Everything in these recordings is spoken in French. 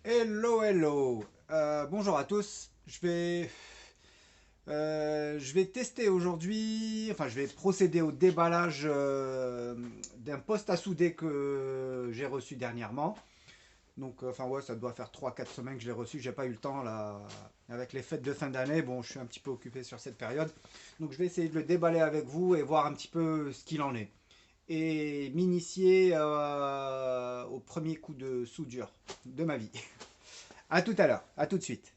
Hello, hello. Bonjour à tous. Je vais tester aujourd'hui, enfin je vais procéder au déballage d'un poste à souder que j'ai reçu dernièrement. Donc enfin ouais, ça doit faire 3 4 semaines que je l'ai reçu. J'ai pas eu le temps là avec les fêtes de fin d'année. Bon, je suis un petit peu occupé sur cette période. Donc je vais essayer de le déballer avec vous et voir un petit peu ce qu'il en est. Et m'initier au premier coup de soudure de ma vie. À tout à l'heure, à tout de suite.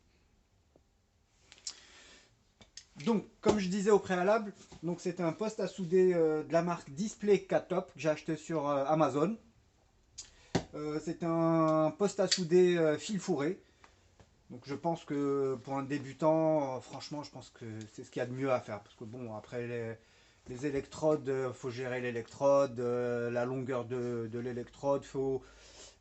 Donc, comme je disais au préalable, donc c'était un poste à souder de la marque Display K-Top que j'ai acheté sur Amazon. C'est un poste à souder fil fourré. Donc je pense que pour un débutant, franchement, je pense que c'est ce qu'il y a de mieux à faire. Parce que bon, après les électrodes, faut gérer l'électrode, la longueur de l'électrode, faut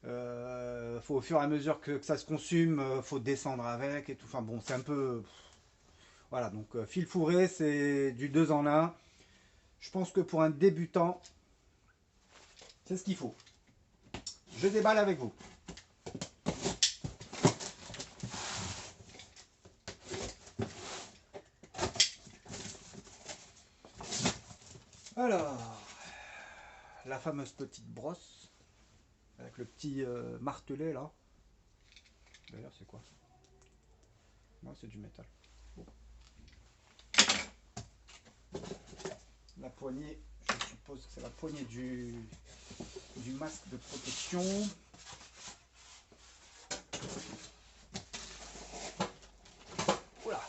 au fur et à mesure que ça se consume, faut descendre avec et tout. Enfin bon, c'est un peu. Voilà, donc fil fourré, c'est du 2 en un. Je pense que pour un débutant, c'est ce qu'il faut. Je déballe avec vous. Alors, la fameuse petite brosse, avec le petit martelet là. D'ailleurs, c'est quoi? Non, c'est du métal. Bon. La poignée, je suppose que c'est la poignée du masque de protection. Oula,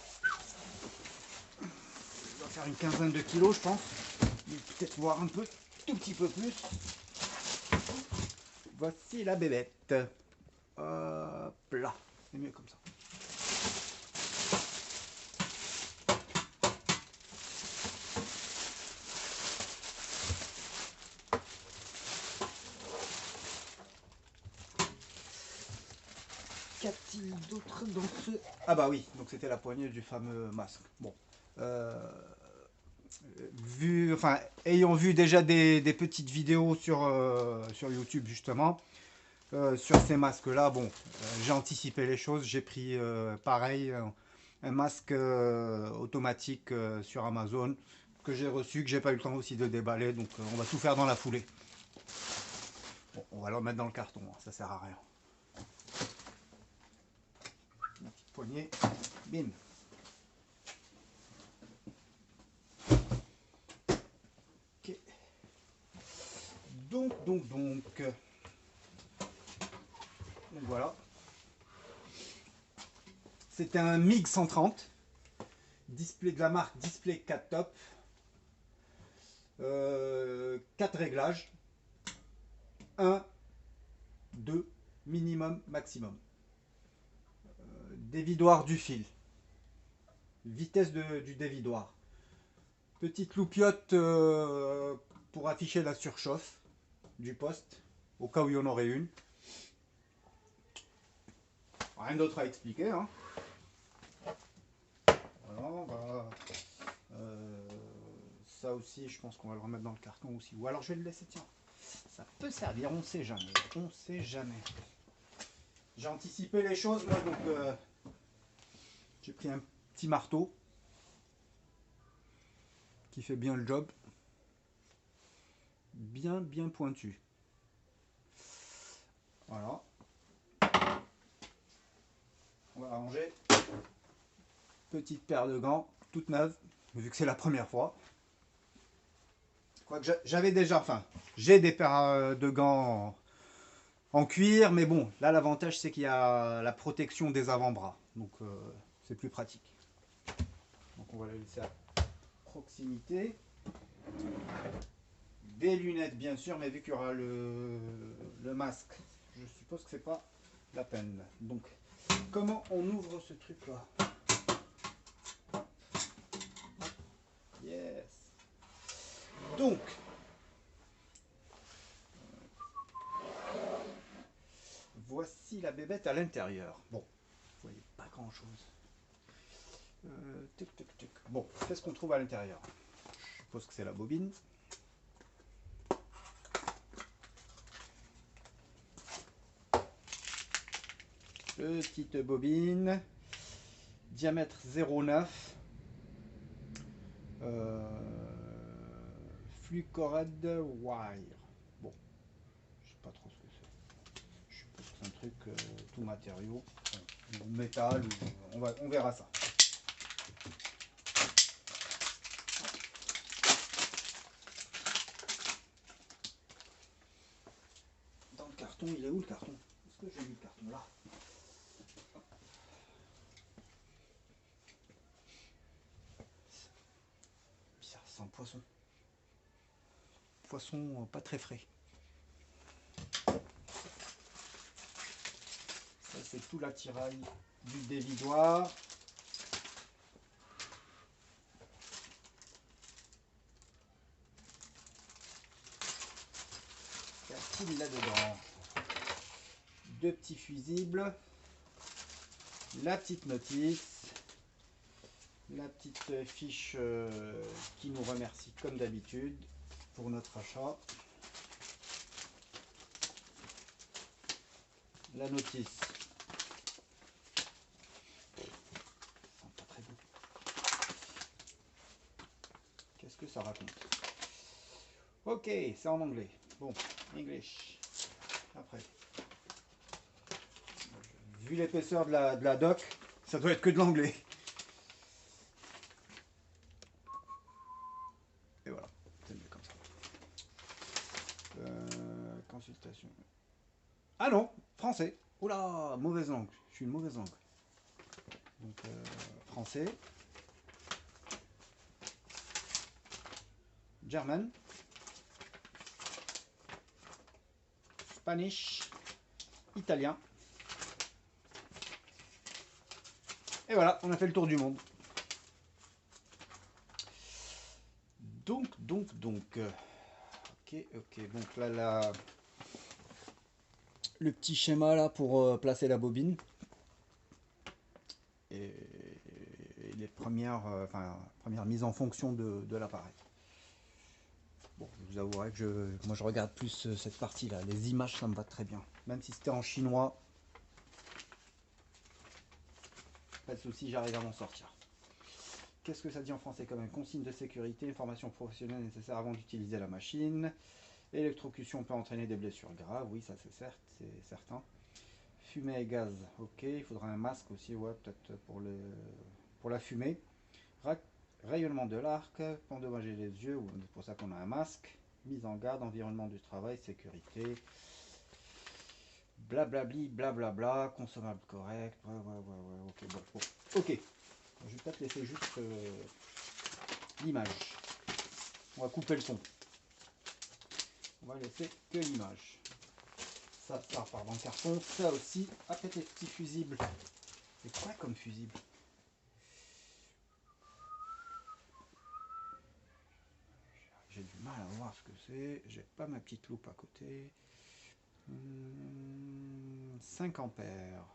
il doit faire une quinzaine de kilos, je pense. Peut-être voir un peu, tout petit peu plus. Voici la bébête. Hop là, c'est mieux comme ça. 4 d'autres dans ce... Ah bah oui, donc c'était la poignée du fameux masque. Bon. Euh, enfin, ayant vu déjà des petites vidéos sur YouTube justement, sur ces masques-là, bon, j'ai anticipé les choses. J'ai pris pareil, un masque automatique sur Amazon que j'ai reçu, que j'ai pas eu le temps aussi de déballer. Donc on va tout faire dans la foulée. Bon, on va le remettre dans le carton, hein, ça sert à rien. La petite poignée, bim. Ok. Donc voilà. C'était un MiG 130, display de la marque Display 4 Top. 4 réglages, un, 2, minimum, maximum. Dévidoir du fil, vitesse du dévidoir. Petite loupiote pour afficher la surchauffe du poste, au cas où il y en aurait une. Rien d'autre à expliquer. Hein. Voilà, bah, ça aussi, je pense qu'on va le remettre dans le carton aussi. Ou alors je vais le laisser, tiens. Ça peut servir, on sait jamais. On sait jamais. J'ai anticipé les choses, moi, donc j'ai pris un petit marteau qui fait bien le job. Bien pointu. Voilà. On va ranger. Petite paire de gants, toute neuve, vu que c'est la première fois. Quoique j'avais déjà, enfin, j'ai des paires de gants en cuir, mais bon, là l'avantage c'est qu'il y a la protection des avant-bras, donc c'est plus pratique. Donc on va la laisser à proximité. Des lunettes bien sûr, mais vu qu'il y aura le masque, je suppose que c'est pas la peine. Donc comment on ouvre ce truc là? Yes. Donc voici la bébête à l'intérieur. Bon, vous voyez pas grand chose. Bon, qu'est-ce qu'on trouve à l'intérieur? Je suppose que c'est la bobine. Petite bobine. Diamètre 0,9. Flucorad wire. Bon, je sais pas trop ce que c'est. Je suppose que c'est un truc tout matériau, ou métal, ou, on verra ça. Dans le carton, il est où le carton? Est-ce que j'ai mis le carton là? Bizarre, ça sent poisson. Poisson pas très frais. Ça c'est tout l'attirail du dévidoir. Qu'est-ce qu'il y a dedans? Deux petits fusibles, la petite notice, la petite fiche qui nous remercie comme d'habitude pour notre achat. La notice. Ça sent pas très bon. Qu'est-ce que ça raconte? Ok, c'est en anglais. Bon, English. Après. Vu l'épaisseur de la doc, ça doit être que de l'anglais. Et voilà, c'est mieux comme ça. Consultation. Ah non, français. Oula, mauvaise langue. Je suis une mauvaise langue. Donc, français. German. Spanish. Italien. Et voilà, on a fait le tour du monde. Donc. Ok. Donc là, le petit schéma là pour placer la bobine. Et les premières mises en fonction de l'appareil. Bon, je vous avouerai que moi je regarde plus cette partie là. Les images, ça me va très bien. Même si c'était en chinois, pas de souci, j'arrive à m'en sortir. Qu'est-ce que ça dit en français quand même? Consigne de sécurité, information professionnelle nécessaire avant d'utiliser la machine. Électrocution peut entraîner des blessures graves, oui, ça c'est certain. Fumée et gaz, ok. Il faudra un masque aussi, ouais, peut-être pour la fumée. Rayonnement de l'arc, pour endommager les yeux, c'est pour ça qu'on a un masque. Mise en garde, environnement du travail, sécurité. Blablabli, blablabla, consommable correct. Ouais, ok, bon. Ok. Je vais peut-être laisser juste l'image. On va couper le son. On va laisser que l'image. Ça part dans le carton. Ça aussi. Ah, peut-être les petits fusibles. C'est quoi comme fusible? J'ai du mal à voir ce que c'est. J'ai pas ma petite loupe à côté. 5 ampères.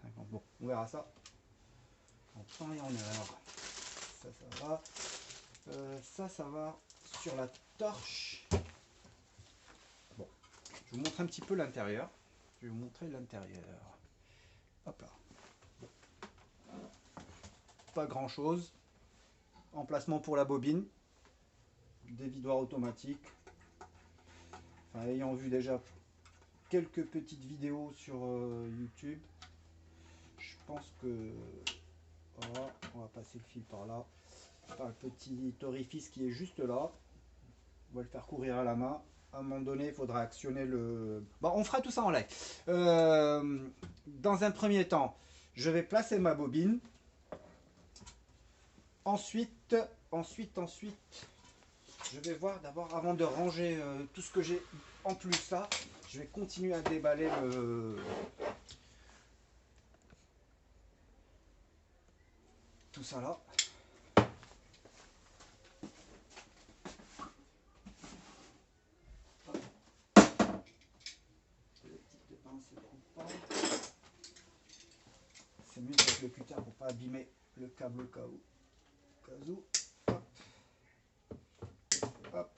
50. Bon, on verra ça en temps et en heure. Ça va. Ça va sur la torche. Bon, je vous montre un petit peu l'intérieur. Je vais vous montrer l'intérieur. Hop là. Bon. Pas grand chose. Emplacement pour la bobine. Dévidoir automatique. Enfin, ayant vu déjà quelques petites vidéos sur YouTube, je pense que voilà, on va passer le fil par là. Par le petit orifice qui est juste là. On va le faire courir à la main. À un moment donné, il faudra actionner le... Bon, on fera tout ça en live. Dans un premier temps, je vais placer ma bobine. Ensuite, je vais voir d'abord, avant de ranger tout ce que j'ai en plus là, je vais continuer à déballer tout ça là. C'est mieux avec le cutter pour pas abîmer le câble au cas où. Hop. Hop.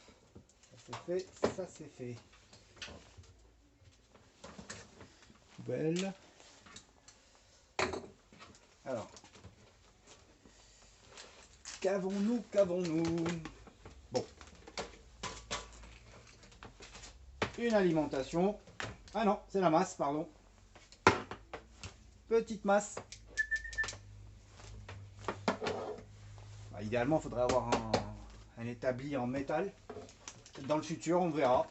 Ça c'est fait, ça c'est fait. Poubelle. Alors, qu'avons-nous? Bon, une alimentation. Ah non, c'est la masse, pardon. Petite masse. Bah, idéalement, il faudrait avoir un établi en métal. Dans le futur, on verra.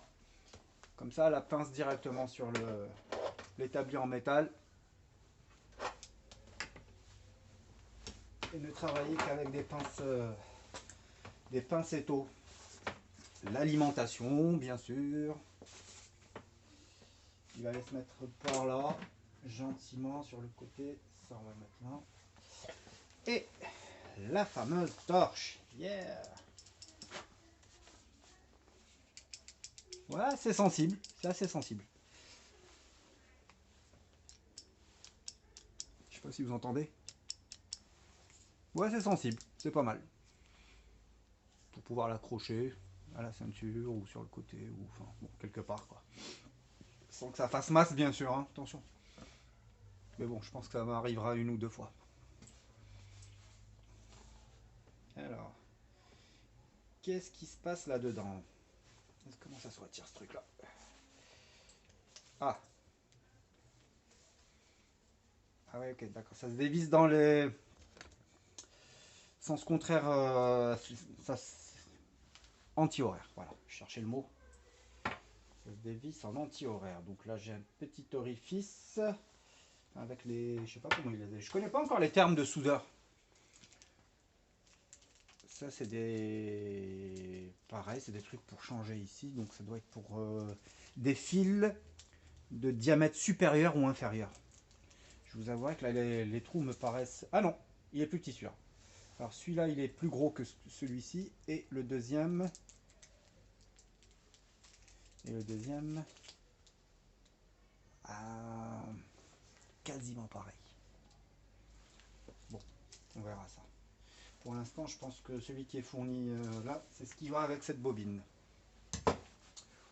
Comme ça, la pince directement sur l'établi en métal. Et ne travailler qu'avec des pinces étaux. L'alimentation, bien sûr. Il va aller se mettre par là, gentiment sur le côté. Ça, on va le mettre là. Et la fameuse torche. Yeah! Ouais, c'est sensible. C'est assez sensible. Je sais pas si vous entendez. Ouais, c'est sensible. C'est pas mal. Pour pouvoir l'accrocher à la ceinture ou sur le côté ou enfin bon, quelque part quoi. Sans que ça fasse masse bien sûr, hein, attention. Mais bon, je pense que ça m'arrivera une ou deux fois. Alors, qu'est-ce qui se passe là-dedans? Comment ça se retire ce truc-là? Ah. Ah ouais, ok, d'accord. Ça se dévisse dans les sens contraire, anti-horaire. Voilà, je cherchais le mot. Ça se dévisse en anti-horaire. Donc là, j'ai un petit orifice avec les, je sais pas comment il est. Je connais pas encore les termes de soudeur. Ça, c'est des, pareil, c'est des trucs pour changer ici. Donc ça doit être pour des fils de diamètre supérieur ou inférieur. Je vous avoue que là, les trous me paraissent. Ah non, il est plus petit celui-là. Alors celui-là, il est plus gros que celui-ci. Et le deuxième. Ah, quasiment pareil. Bon, on verra ça. Pour l'instant, je pense que celui qui est fourni là, c'est ce qui va avec cette bobine.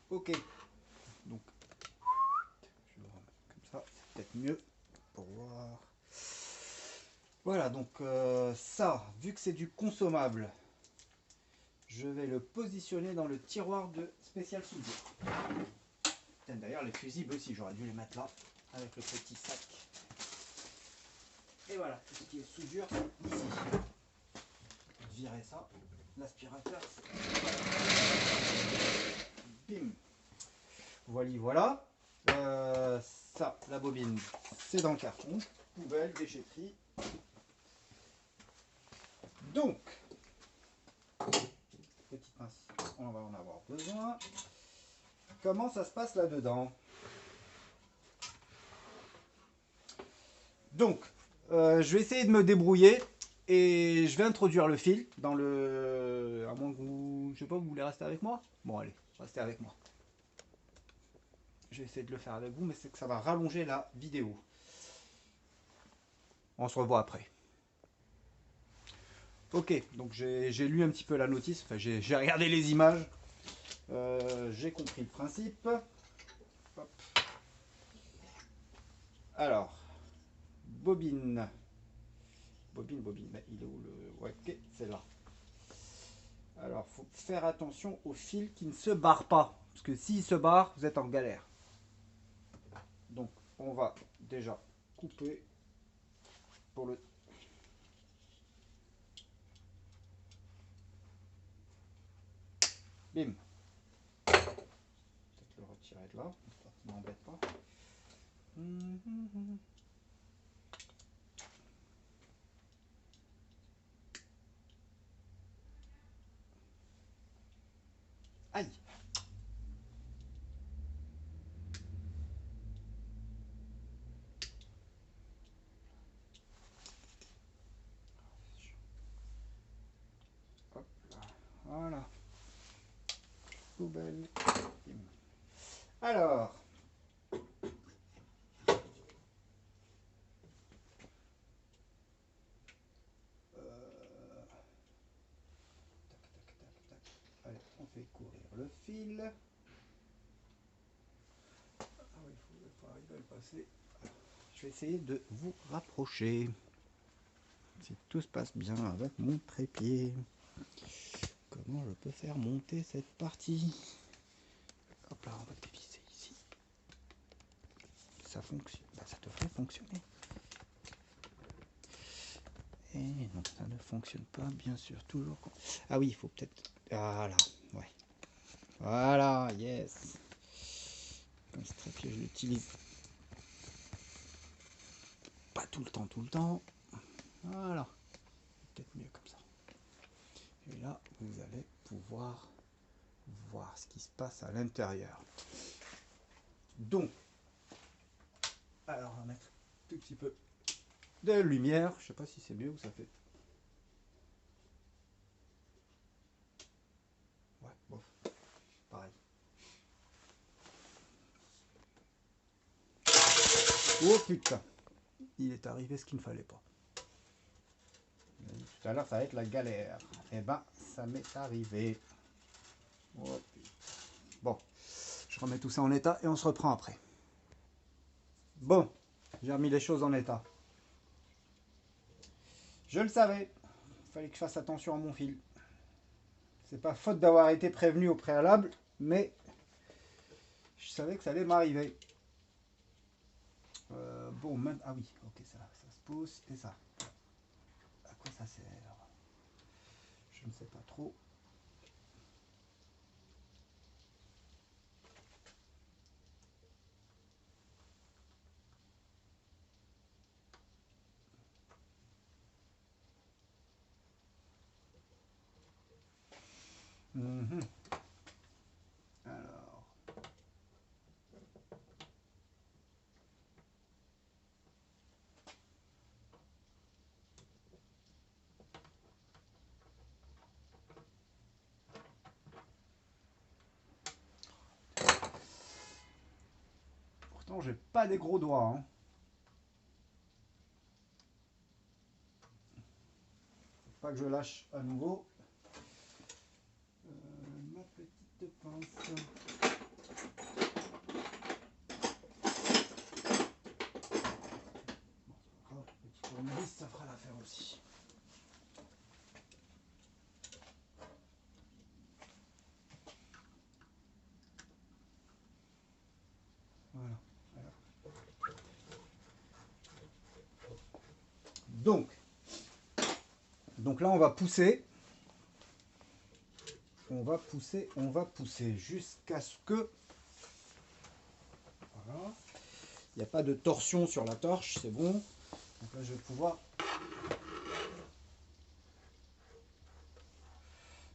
Ok. Donc, je vais le remettre comme ça, c'est peut-être mieux pour voir. Voilà, donc ça, vu que c'est du consommable, je vais le positionner dans le tiroir de spécial soudure. D'ailleurs, les fusibles aussi, j'aurais dû les mettre là, avec le petit sac. Et voilà, tout ce qui est soudure, c'est ici. Virer ça, l'aspirateur, bim. Voilà. Ça, la bobine, c'est dans le carton. Poubelle, déchetterie. Donc, petite pince, on va en avoir besoin. Comment ça se passe là-dedans? Donc, je vais essayer de me débrouiller et je vais introduire le fil dans le... À moins que vous... Je sais pas, vous voulez rester avec moi? Bon, allez, restez avec moi. Je vais essayer de le faire avec vous, mais c'est que ça va rallonger la vidéo. On se revoit après. Ok, donc j'ai lu un petit peu la notice, enfin j'ai regardé les images, j'ai compris le principe. Hop. Alors, bobine, mais il est où le... Ouais, ok, c'est là. Alors, il faut faire attention au fil qui ne se barre pas, parce que s'il se barre, vous êtes en galère. Donc, on va déjà couper pour le... Bim. Peut-être le retirer de là, ça ne m'embête pas. Aïe. Hop là. Voilà. Poubelle. Alors, allez, on fait courir le fil. Ah oui, il faut arriver à le passer. Je vais essayer de vous rapprocher. Si tout se passe bien avec mon trépied. Comment je peux faire monter cette partie? Hop là, on va dévisser ici. Ça fonctionne. Bah, ça devrait fonctionner. Et non, ça ne fonctionne pas, bien sûr. Toujours. Ah oui, il faut peut-être. Voilà, ouais. Voilà, yes. Comme ce trépied, je l'utilise pas tout le temps. Voilà. Peut-être mieux comme ça. Et là, vous allez pouvoir voir ce qui se passe à l'intérieur. Donc, alors on va mettre un tout petit peu de lumière. Je sais pas si c'est mieux ou ça fait. Ouais, bof. Pareil. Oh putain, il est arrivé ce qu'il ne fallait pas. Tout à l'heure, ça va être la galère. Eh ben, ça m'est arrivé. Oh, bon, je remets tout ça en état et on se reprend après. Bon, j'ai remis les choses en état. Je le savais. Il fallait que je fasse attention à mon fil. C'est pas faute d'avoir été prévenu au préalable, mais je savais que ça allait m'arriver. Bon, maintenant... Ah oui, ok, ça se pousse et ça. À quoi ça sert? Je ne sais pas trop. Mmh. Alors. Pourtant, j'ai pas des gros doigts. Hein. Faut pas que je lâche à nouveau. Ma petite pince. Bon, petit tournevis, ça fera l'affaire aussi. Voilà. Donc là, on va pousser. On va pousser jusqu'à ce que... Voilà. Il n'y a pas de torsion sur la torche, c'est bon. Donc là, je vais pouvoir...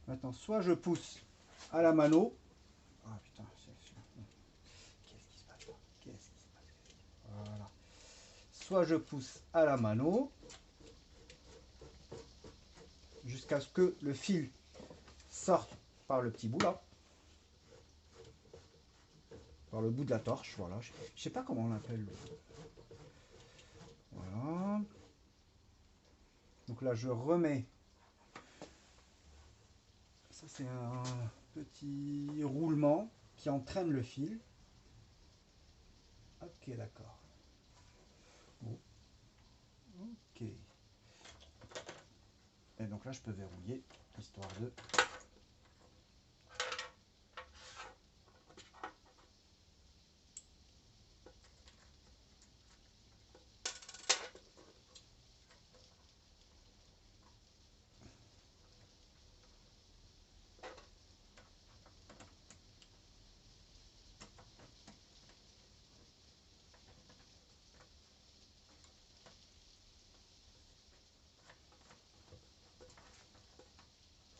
Maintenant, soit je pousse à la mano. Ah putain, qu'est-ce qui se passe là? Qu'est-ce qui se passe? Voilà. Soit je pousse à la mano. Jusqu'à ce que le fil sorte par le petit bout là. Par le bout de la torche, voilà. Je sais pas comment on l'appelle. Voilà. Donc là, je remets. Ça, c'est un petit roulement qui entraîne le fil. Ok, d'accord. Bon. Ok. Et donc là, je peux verrouiller, histoire de...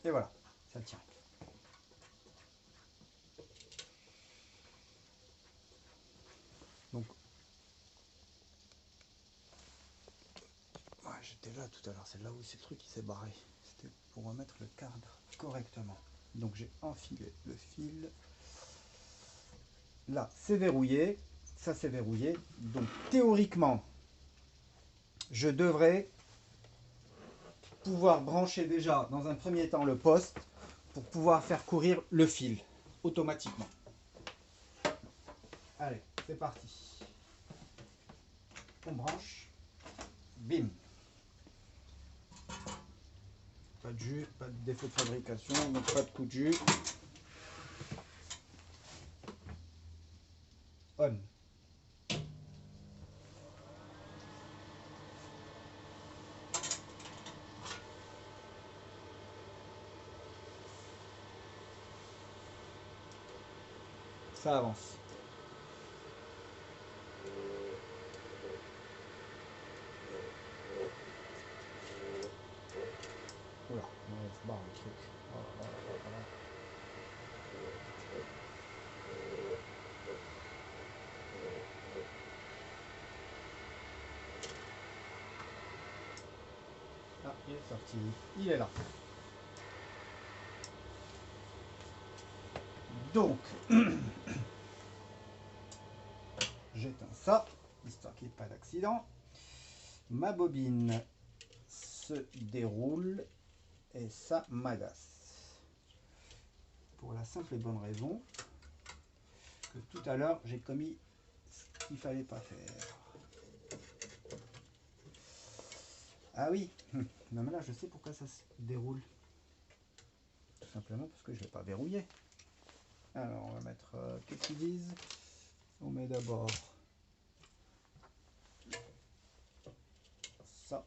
Et voilà, ça tient. Donc, ouais, j'étais là tout à l'heure, c'est là où c'est le truc qui s'est barré. C'était pour remettre le cadre correctement. Donc j'ai enfilé le fil. Là, c'est verrouillé. Ça, c'est verrouillé. Donc théoriquement, je devrais pouvoir brancher déjà dans un premier temps le poste pour pouvoir faire courir le fil automatiquement. Allez, c'est parti. On branche. Bim. pas de jus, pas de défaut de fabrication, donc pas de coup de jus. On. Ça avance. Oula, on se barre le truc. Oh là là là là là. Ah, il est sorti. Il est là. Donc, j'éteins ça, histoire qu'il n'y ait pas d'accident. Ma bobine se déroule et ça m'agace. Pour la simple et bonne raison que tout à l'heure, j'ai commis ce qu'il ne fallait pas faire. Ah oui, non mais là, je sais pourquoi ça se déroule. Tout simplement parce que je ne l'ai pas verrouillé. Alors, on va mettre, qu'est-ce qu'ils disent? On met d'abord ça.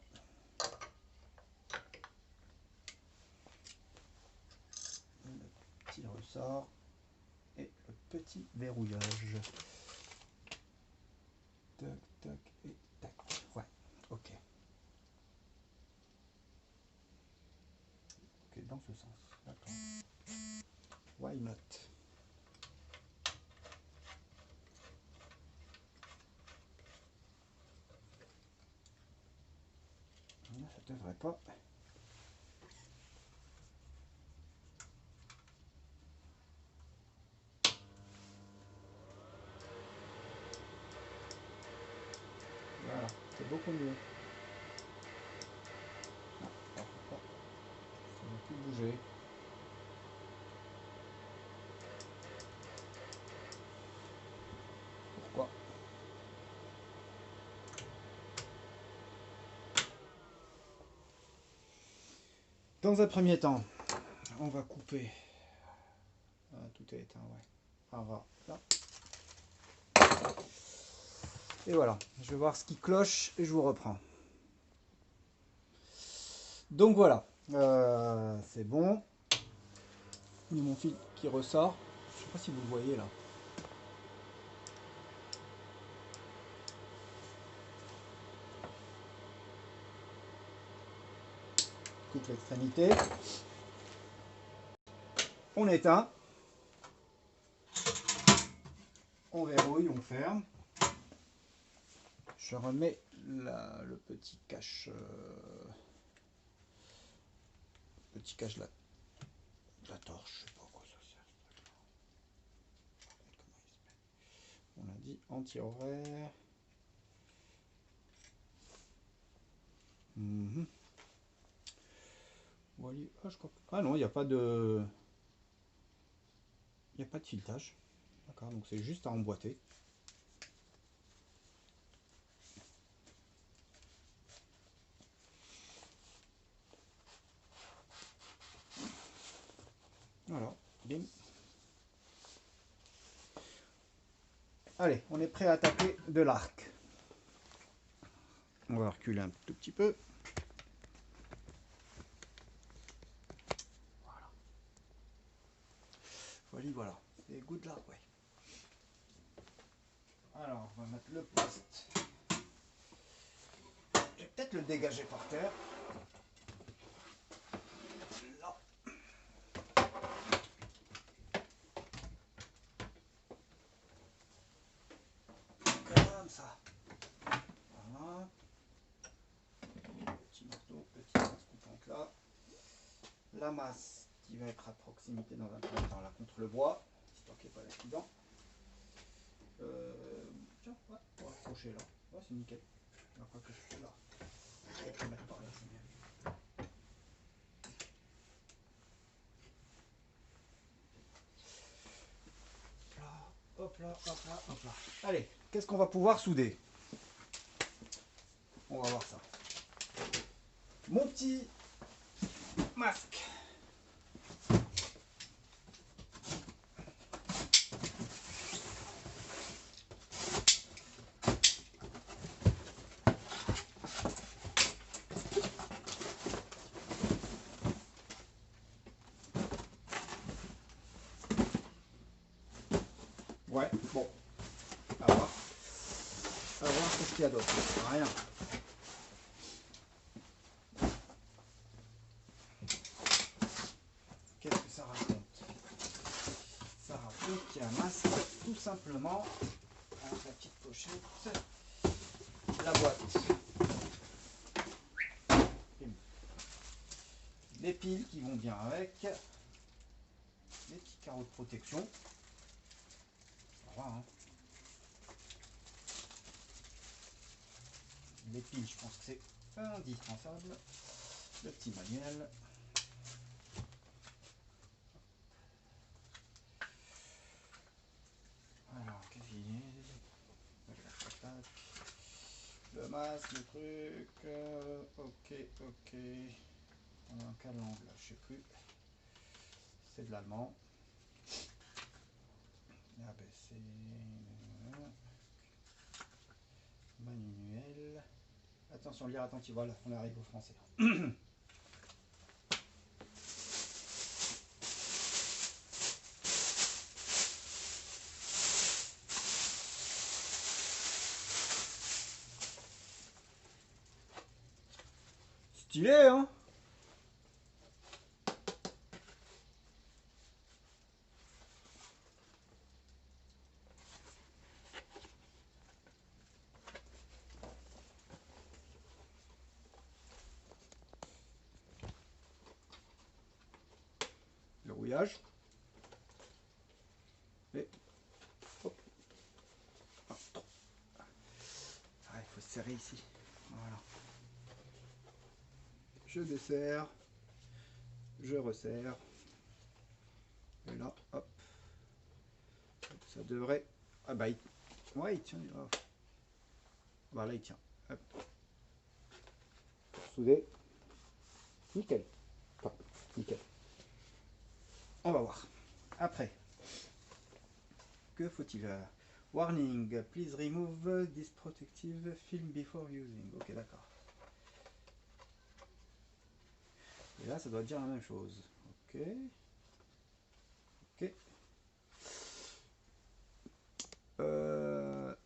Le petit ressort et le petit verrouillage. Tac, tac et tac. Ouais, ok. Ok, dans ce sens. D'accord. Why not? Là, ça devrait pas. Voilà, c'est beaucoup mieux. Non, ça ne va plus bouger. Pourquoi? Dans un premier temps, on va couper. Ah, tout est éteint, ouais. Ah, va là. Et voilà, je vais voir ce qui cloche et je vous reprends. Donc voilà, c'est bon. Il y a mon fil qui ressort. Je ne sais pas si vous le voyez là. Coupe l'extrémité. On éteint. On verrouille, on ferme. Je remets le petit cache. Petit cache de la torche. Je sais pas à quoi ça sert. On a dit anti-horaire. Voilà. Ah, je crois que... ah non, il n'y a pas de. Il n'y a pas de filetage. D'accord, donc c'est juste à emboîter. Voilà, bim. Allez, on est prêt à attaquer de l'arc. On va reculer un tout petit peu. Voilà. Voilà, voilà. C'est good là, ouais. Alors, on va mettre le poste. Je vais peut-être le dégager par terre. Là. Comme ça. Voilà. Petit marteau, petit masse coupante là. La masse qui va être à proximité dans un premier temps là contre le bois, histoire qu'il n'y ait pas d'accident. Tiens, ouais, on va accrocher là. Ouais, c'est nickel. On va pas que je suis là. Je vais le mettre par là, c'est mieux. Hop là, hop là, hop là. Allez, qu'est-ce qu'on va pouvoir souder? On va voir ça. Mon petit masque. Ouais, bon, à voir. À voir ce qu'il y a d'autre. Rien. Qu'est-ce que ça raconte? Ça raconte qu'il y a un masque, tout simplement, avec la petite pochette, la boîte, les piles qui vont bien avec, les petits carreaux de protection. Voilà, hein. Les piles, je pense que c'est indispensable. Le petit manuel. Alors, qu'est-ce qu'il y a? Le masque, le truc. Ok, ok. On a un quelle langue là? Je sais plus. C'est de l'allemand. ABC. Manuel. Attention, lire attentif. Voilà, on arrive au français. Stylé, hein? Le rouillage. Et hop. Ah, il faut se serrer ici. Voilà. Je desserre. Je resserre. Et là, hop. Ça devrait. Ah bah, ouais, il tient. Oh. Bah là, il tient. Hop. Soudé. Nickel. Enfin, nickel. On va voir. Après. Que faut-il? Warning, please remove this protective film before using. Ok, d'accord. Et là, ça doit dire la même chose. Ok. Ok.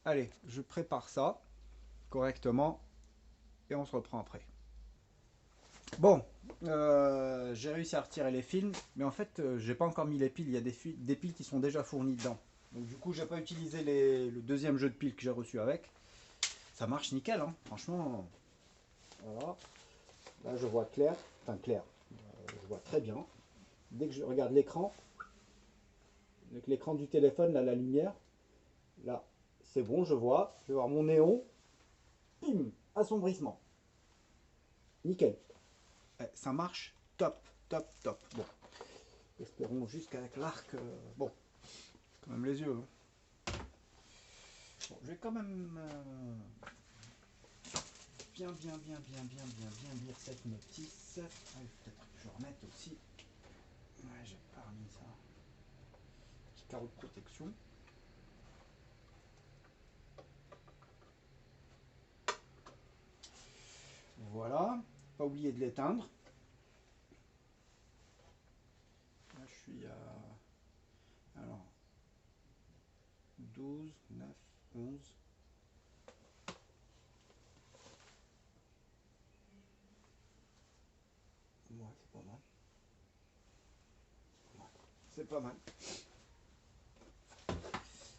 Allez, je prépare ça correctement et on se reprend après. Bon, j'ai réussi à retirer les fils, mais en fait, j'ai pas encore mis les piles. Il y a des piles qui sont déjà fournies dedans. Donc du coup, j'ai pas utilisé le deuxième jeu de piles que j'ai reçu avec. Ça marche nickel, hein. Franchement. Voilà. Là, je vois clair, enfin clair. Je vois très bien. Dès que je regarde l'écran, avec l'écran du téléphone, là, la lumière, là, c'est bon, je vois. Je vais voir mon néon. Pim, assombrissement. Nickel. Ça marche top, top, top. Bon, espérons juste qu'avec l'arc, bon, quand même les yeux. Hein. Bon, je vais quand même bien lire cette notice. Ah, peut-être que je remette aussi. Ouais, j'ai pas remis ça. Petit carreau de protection. Voilà. Pas oublier de l'éteindre. Là, je suis à. Alors. 12, 9, 11. Ouais, c'est pas mal. Ouais, c'est pas mal.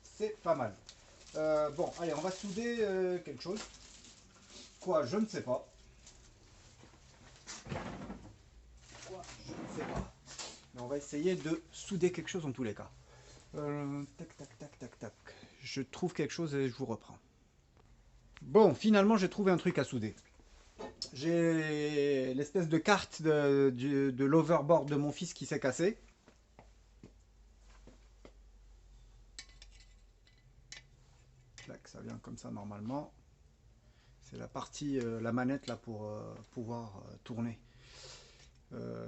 C'est pas mal. Bon, allez, on va souder quelque chose. Quoi, je ne sais pas. Quoi, je ne sais pas. Mais on va essayer de souder quelque chose en tous les cas. Tac, tac, tac, tac, tac. Je trouve quelque chose et je vous reprends. Bon, finalement, j'ai trouvé un truc à souder. J'ai l'espèce de carte de l'overboard de mon fils qui s'est cassé. Là, ça vient comme ça normalement. C'est la partie, la manette là pour pouvoir tourner. Euh,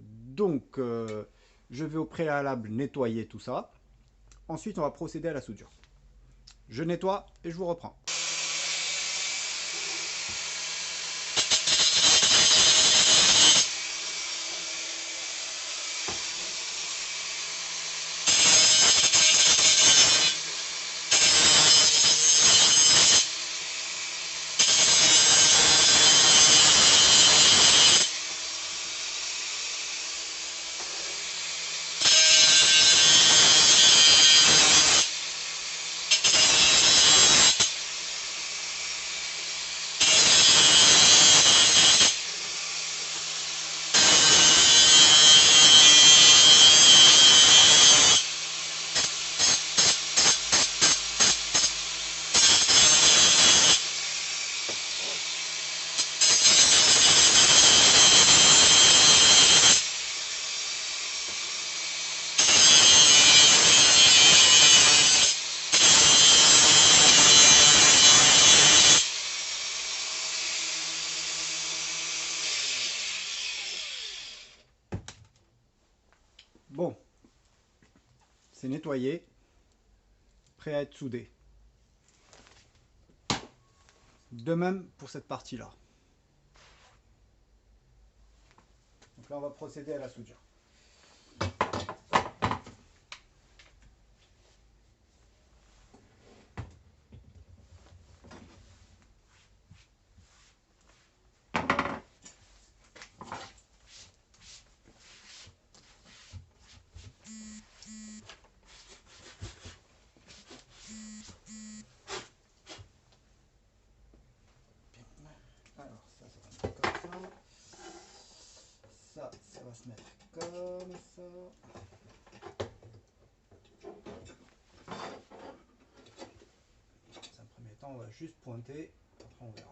donc, je vais au préalable nettoyer tout ça. Ensuite, on va procéder à la soudure. Je nettoie et je vous reprends. Bon, c'est nettoyé, prêt à être soudé. De même pour cette partie-là. Donc là, on va procéder à la soudure. Alors, ça va se mettre comme ça. Ça va se mettre comme ça. Dans un premier temps, on va juste pointer. Après, on verra.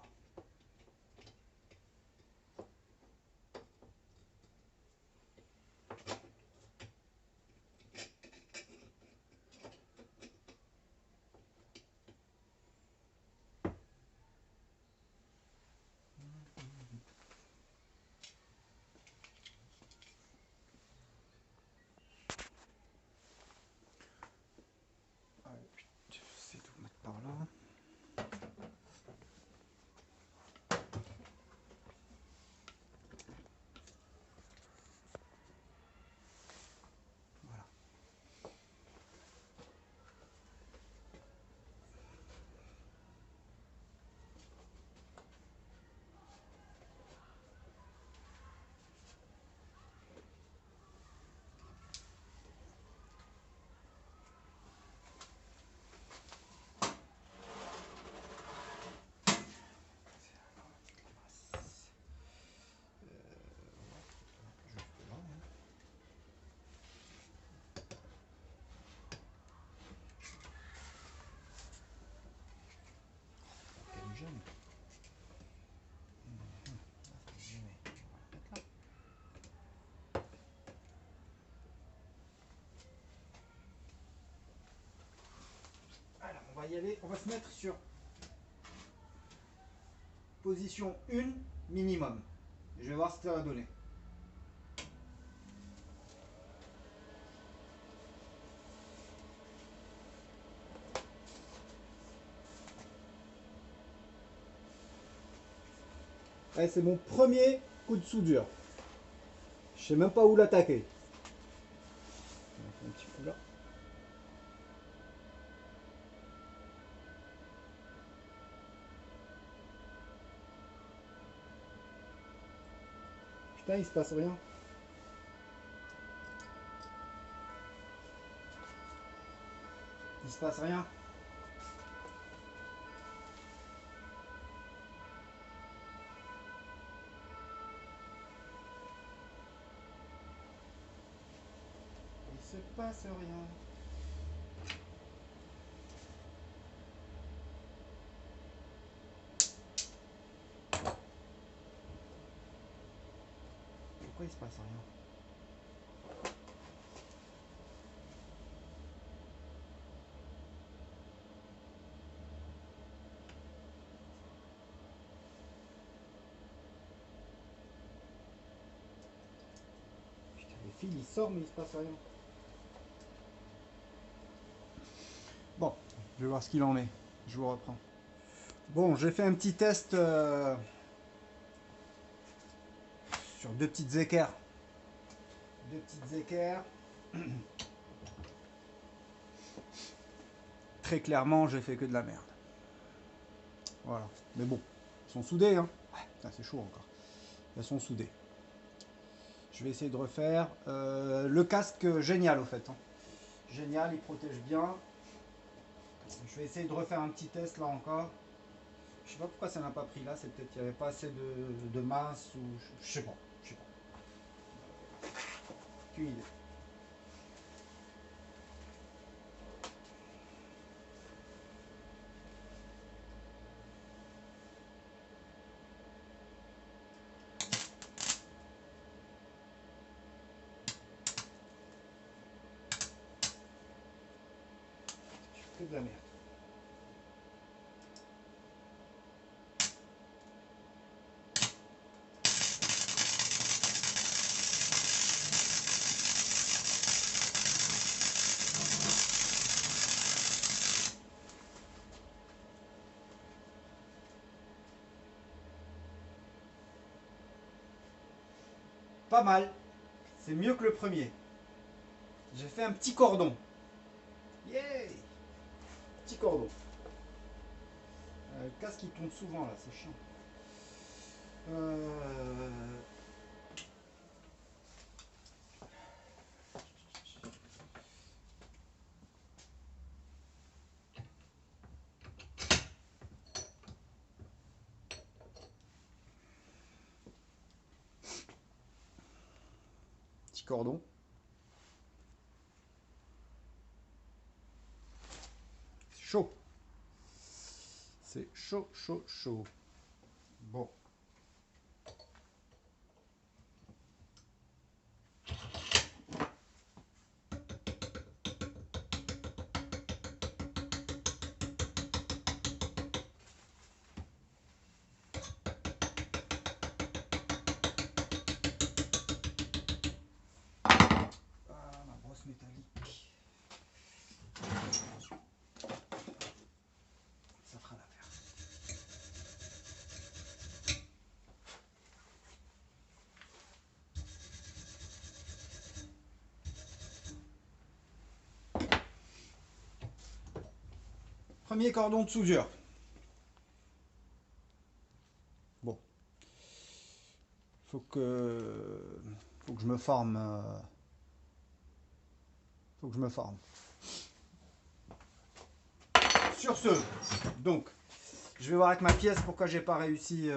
J'essaie de vous mettre par là. Voilà. Juste là. Quel gêne. Alors, on va y aller. On va se mettre sur position 1 minimum. Je vais voir ce que ça va donner. Allez, c'est mon premier coup de soudure. Je sais même pas où l'attaquer. On va faire un petit coup là. Putain, il se passe rien. Il se passe rien. Il se passe rien. Pourquoi il se passe rien? fil il sort mais il se passe rien. Bon, je vais voir ce qu'il en est. Je vous reprends. Bon, j'ai fait un petit test sur deux petites équerres. Deux petites équerres. Très clairement, j'ai fait que de la merde. Voilà. Mais bon, elles sont soudées, hein. Ouais, putain, c'est chaud encore. Elles sont soudées. Je vais essayer de refaire. Le casque, génial au fait, hein. Génial, il protège bien. Je vais essayer de refaire un petit test là encore. Je sais pas pourquoi ça n'a pas pris là. C'est peut-être qu'il n'y avait pas assez de masse ou je sais pas. Je sais pas. Aucune idée. Je fais que de la merde. Pas mal. C'est mieux que le premier. J'ai fait un petit cordon. Yeah! Petit cordon. Le casque il tombe souvent là, c'est chiant. Petit cordon. C'est chaud. C'est chaud, chaud, chaud. Bon. Ah, ma brosse métallique. Ça fera l'affaire. Premier cordon de soudure. Bon. Faut que je me forme. Faut que je me forme. Sur ce, donc, je vais voir avec ma pièce pourquoi j'ai pas réussi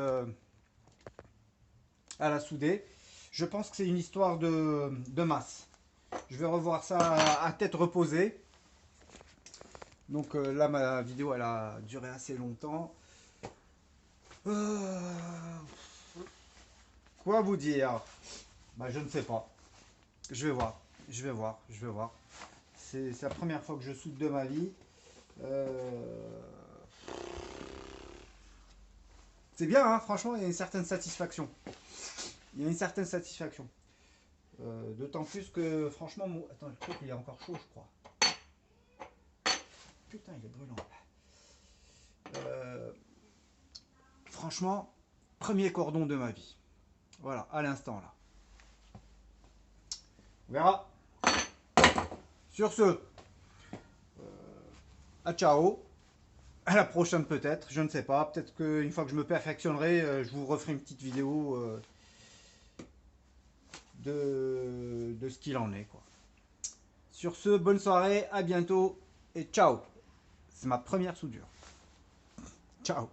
à la souder. Je pense que c'est une histoire de masse. Je vais revoir ça à tête reposée. Donc là, ma vidéo, elle a duré assez longtemps. Quoi vous dire? Bah, je ne sais pas. Je vais voir. Je vais voir. Je vais voir. C'est la première fois que je soude de ma vie. C'est bien, hein, franchement, il y a une certaine satisfaction. Il y a une certaine satisfaction. D'autant plus que, franchement, attends, le truc il est encore chaud, je crois. Putain, il est brûlant. Franchement, premier cordon de ma vie. Voilà, à l'instant là. On verra. Sur ce, à ciao. À la prochaine peut-être, je ne sais pas. Peut-être qu'une fois que je me perfectionnerai, je vous referai une petite vidéo de ce qu'il en est, quoi. Sur ce, bonne soirée, à bientôt et ciao. C'est ma première soudure. Ciao.